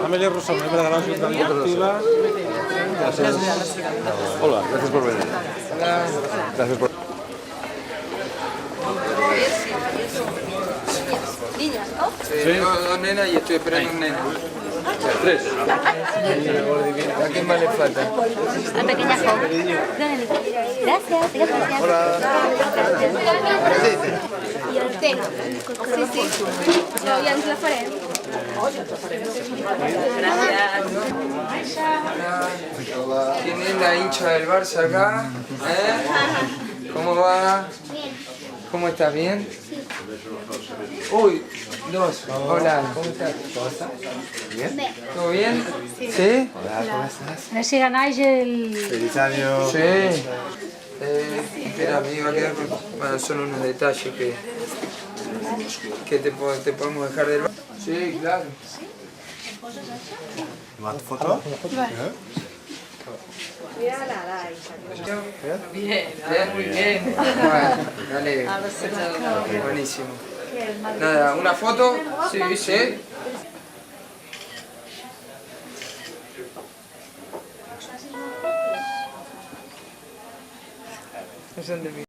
Amelia Rosa, me he regalado su activa. Gracias. Hola, gracias por venir. Gracias por... Niñas, ¿no? Sí, dos nenas y estoy esperando un nene. Tres. ¿A quién más le falta? La pequeña joven. Gracias, gracias. Hola. Y el tema. Sí, sí. Lo ya ens la farem. ¿Quién es la hincha del Barça acá? ¿Cómo va? ¿Cómo estás? ¿Bien? Uy, dos. Hola, ¿cómo estás? ¿Bien? ¿Todo bien? ¿Sí? Hola, ¿cómo estás? A ver si ganáis el... Feliz año. Sí. Espera, me iba a quedar con... Bueno, son unos detalles que te podemos dejar del... Sí, claro. ¿Más foto? Bien, muy bien. Bueno, dale. Buenísimo. Nada, ¿una foto? Sí, sí. Es el de mí.